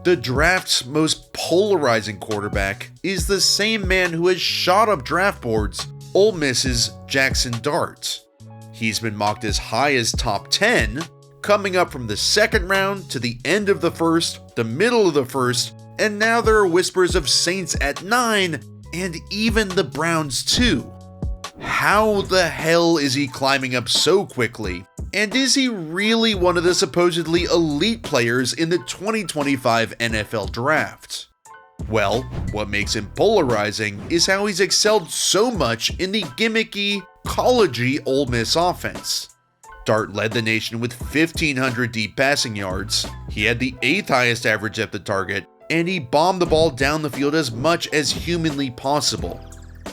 The draft's most polarizing quarterback is the same man who has shot up draft boards, Ole Miss's Jaxson Dart. He's been mocked as high as top 10, coming up from the second round to the end of the first, the middle of the first, and now there are whispers of Saints at 9, and even the Browns too. How the hell is he climbing up so quickly? And is he really one of the supposedly elite players in the 2025 NFL Draft? Well, what makes him polarizing is how he's excelled so much in the gimmicky, collegey Ole Miss offense. Dart led the nation with 1,500 deep passing yards, he had the 8th highest average depth of target, and he bombed the ball down the field as much as humanly possible.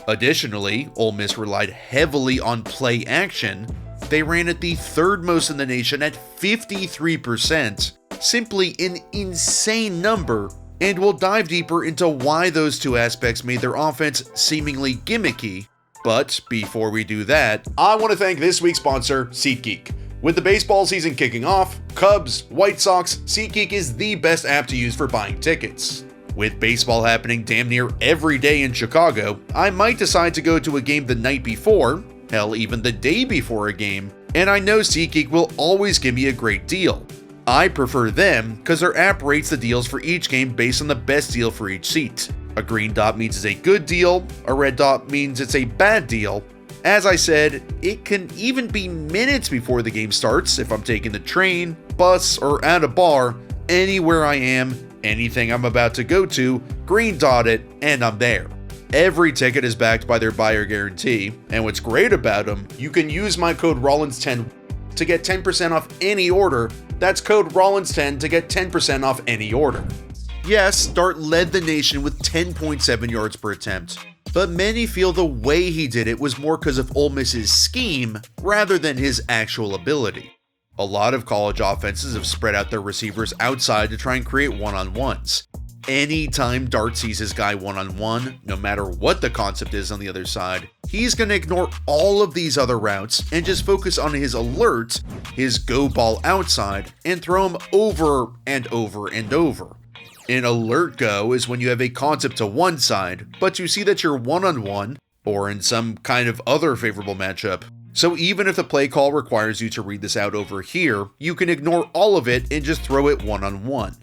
Additionally, Ole Miss relied heavily on play action. They ran it the 3rd most in the nation at 53%, simply an insane number, and we'll dive deeper into why those two aspects made their offense seemingly gimmicky. But before we do that, I want to thank this week's sponsor, SeatGeek. With the baseball season kicking off, Cubs, White Sox, SeatGeek is the best app to use for buying tickets. With baseball happening damn near every day in Chicago, I might decide to go to a game the night before, hell even the day before a game, and I know SeatGeek will always give me a great deal. I prefer them because their app rates the deals for each game based on the best deal for each seat. A green dot means it's a good deal, a red dot means it's a bad deal. As I said, it can even be minutes before the game starts if I'm taking the train, bus, or at a bar. Anywhere I am, anything I'm about to go to, green dot it, and I'm there. Every ticket is backed by their buyer guarantee, and what's great about them, you can use my code Rollins10 to get 10% off any order. That's code Rollins10 to get 10% off any order. Yes, Dart led the nation with 10.7 yards per attempt, but many feel the way he did it was more because of Ole Miss's scheme rather than his actual ability. A lot of college offenses have spread out their receivers outside to try and create one-on-ones. Anytime Dart sees his guy one-on-one, no matter what the concept is on the other side, he's going to ignore all of these other routes and just focus on his alert, his go ball outside, and throw him over and over and over. An alert go is when you have a concept to one side, but you see that you're one-on-one, or in some kind of other favorable matchup. So even if the play call requires you to read this out over here, you can ignore all of it and just throw it one-on-one.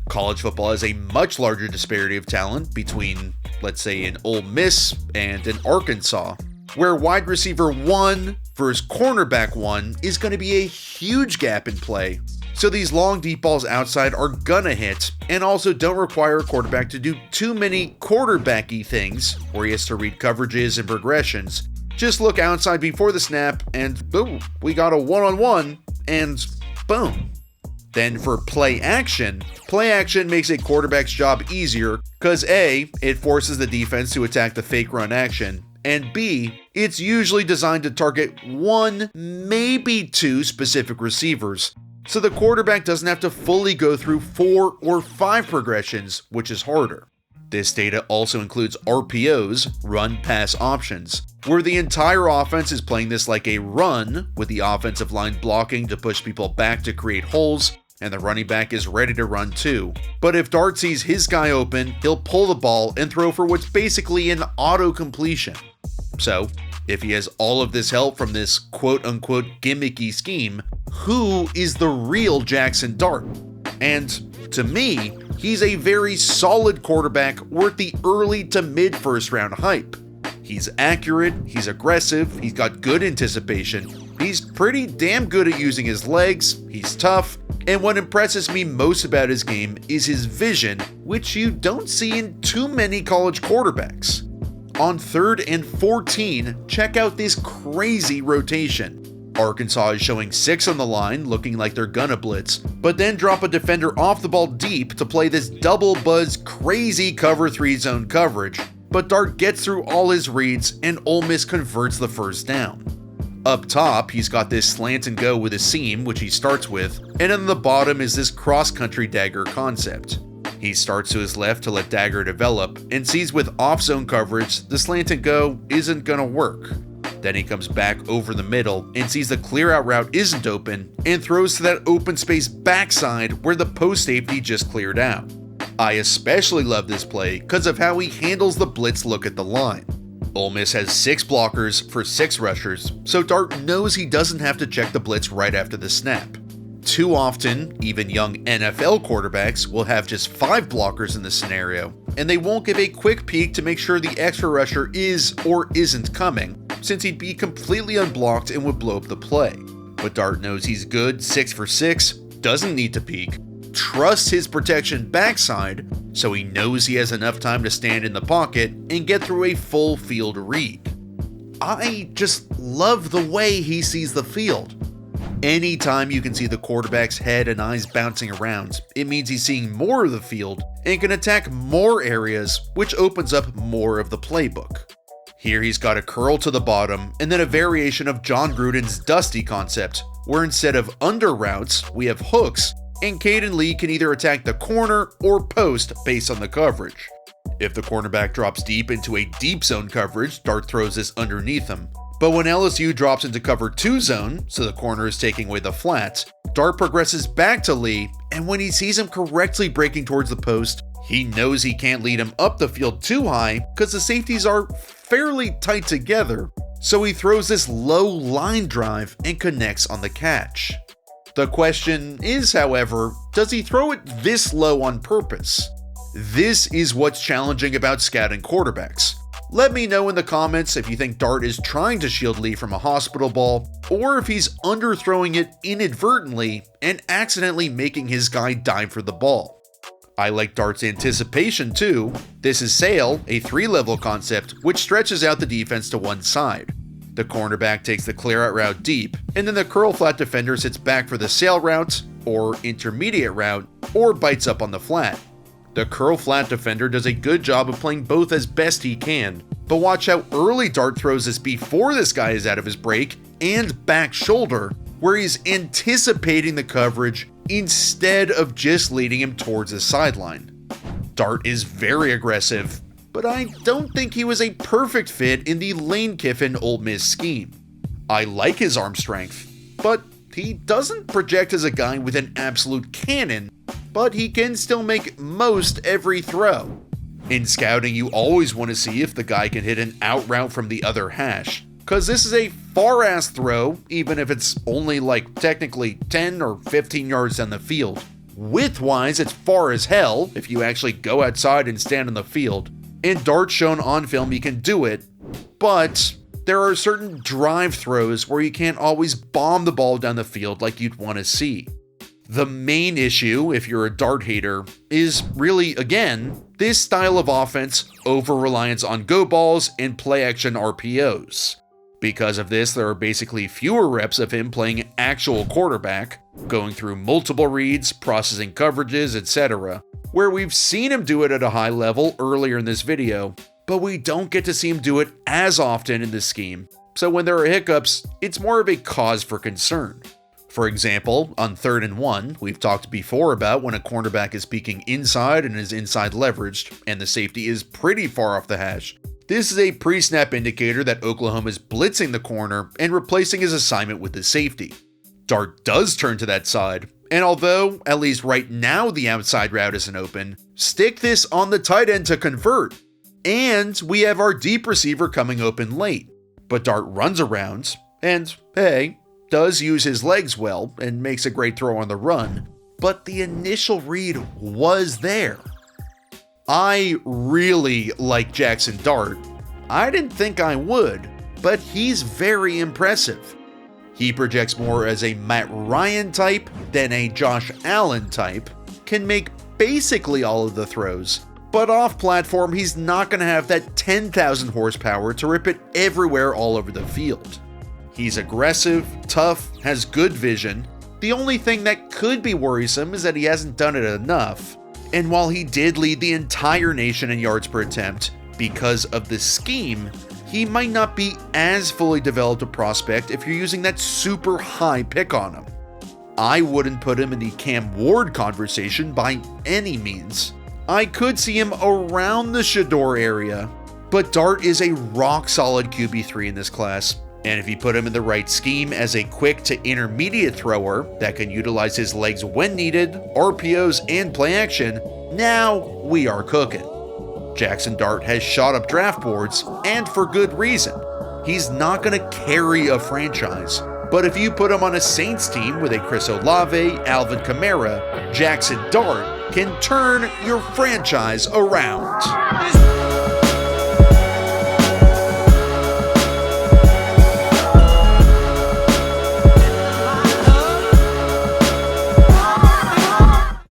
College football has a much larger disparity of talent between, let's say, an Ole Miss and an Arkansas, where wide receiver 1 versus cornerback 1 is going to be a huge gap in play. So these long deep balls outside are gonna hit, and also don't require a quarterback to do too many quarterbacky things, where he has to read coverages and progressions. Just look outside before the snap, and boom, we got a one-on-one, and boom. Then for play action makes a quarterback's job easier, because A, it forces the defense to attack the fake run action, and B, it's usually designed to target 1, maybe 2 specific receivers. So the quarterback doesn't have to fully go through 4 or 5 progressions, which is harder. This data also includes RPOs, run-pass options, where the entire offense is playing this like a run, with the offensive line blocking to push people back to create holes, and the running back is ready to run too. But if Dart sees his guy open, he'll pull the ball and throw for what's basically an auto-completion. So, if he has all of this help from this quote-unquote gimmicky scheme, who is the real Jaxson Dart? And to me, he's a very solid quarterback worth the early to mid first round hype. He's accurate, he's aggressive, he's got good anticipation, he's pretty damn good at using his legs, he's tough, and what impresses me most about his game is his vision, which you don't see in too many college quarterbacks. On 3rd and 14, check out this crazy rotation. Arkansas is showing 6 on the line, looking like they're gonna blitz, but then drop a defender off the ball deep to play this double buzz crazy cover 3 zone coverage, but Dart gets through all his reads and Ole Miss converts the first down. Up top, he's got this slant and go with a seam, which he starts with, and on the bottom is this cross-country dagger concept. He starts to his left to let dagger develop, and sees with off-zone coverage, the slant and go isn't gonna work. Then he comes back over the middle and sees the clear out route isn't open and throws to that open space backside where the post safety just cleared out. I especially love this play because of how he handles the blitz look at the line. Ole Miss has 6 blockers for 6 rushers, so Dart knows he doesn't have to check the blitz right after the snap. Too often, even young NFL quarterbacks will have just 5 blockers in this scenario, and they won't give a quick peek to make sure the extra rusher is or isn't coming, since he'd be completely unblocked and would blow up the play. But Dart knows he's good 6 for 6, doesn't need to peek, trusts his protection backside, so he knows he has enough time to stand in the pocket and get through a full field read. I just love the way he sees the field. Anytime you can see the quarterback's head and eyes bouncing around, it means he's seeing more of the field and can attack more areas, which opens up more of the playbook. Here he's got a curl to the bottom and then a variation of John Gruden's Dusty concept, where instead of under routes, we have hooks, and Caden Lee can either attack the corner or post based on the coverage. If the cornerback drops deep into a deep zone coverage, Dart throws this underneath him. But when LSU drops into cover 2 zone, so the corner is taking away the flats, Dart progresses back to Lee, and when he sees him correctly breaking towards the post, he knows he can't lead him up the field too high because the safeties are fairly tight together, so he throws this low line drive and connects on the catch. The question is, however, does he throw it this low on purpose? This is what's challenging about scouting quarterbacks. Let me know in the comments if you think Dart is trying to shield Lee from a hospital ball, or if he's underthrowing it inadvertently and accidentally making his guy dive for the ball. I like Dart's anticipation too. This is Sail, a 3-level concept which stretches out the defense to one side. The cornerback takes the clear out route deep, and then the curl flat defender sits back for the sail route, or intermediate route, or bites up on the flat. The curl flat defender does a good job of playing both as best he can, but watch how early Dart throws this before this guy is out of his break and back shoulder, where he's anticipating the coverage instead of just leading him towards the sideline. Dart is very aggressive, but I don't think he was a perfect fit in the Lane Kiffin Ole Miss scheme. I like his arm strength, but he doesn't project as a guy with an absolute cannon, but he can still make most every throw. In scouting, you always want to see if the guy can hit an out route from the other hash, cause this is a far ass throw, even if it's only like technically 10 or 15 yards down the field. Width-wise, it's far as hell if you actually go outside and stand on the field, and Dart's shown on film he can do it, but there are certain drive throws where you can't always bomb the ball down the field like you'd want to see. The main issue, if you're a Dart hater, is really, again, this style of offense over-reliance on go balls and play-action RPOs. Because of this, there are basically fewer reps of him playing actual quarterback, going through multiple reads, processing coverages, etc., where we've seen him do it at a high level earlier in this video, but we don't get to see him do it as often in this scheme, so when there are hiccups, it's more of a cause for concern. For example, on 3rd and 1, we've talked before about when a cornerback is peeking inside and is inside leveraged, and the safety is pretty far off the hash. This is a pre-snap indicator that Oklahoma is blitzing the corner and replacing his assignment with the safety. Dart does turn to that side, and although, at least right now, the outside route isn't open, stick this on the tight end to convert. And we have our deep receiver coming open late. But Dart runs around, and hey, does use his legs well and makes a great throw on the run, but the initial read was there. I really like Jaxson Dart. I didn't think I would, but he's very impressive. He projects more as a Matt Ryan type than a Josh Allen type, can make basically all of the throws, but off platform he's not going to have that 10,000 horsepower to rip it everywhere all over the field. He's aggressive, tough, has good vision. The only thing that could be worrisome is that he hasn't done it enough. And while he did lead the entire nation in yards per attempt, because of the scheme, he might not be as fully developed a prospect if you're using that super high pick on him. I wouldn't put him in the Cam Ward conversation by any means. I could see him around the Shador area, but Dart is a rock solid QB3 in this class, And if you put him in the right scheme as a quick to intermediate thrower that can utilize his legs when needed, RPOs, and play action, now we are cooking. Jaxson Dart has shot up draft boards, and for good reason. He's not going to carry a franchise, but if you put him on a Saints team with a Chris Olave, Alvin Kamara, Jaxson Dart can turn your franchise around.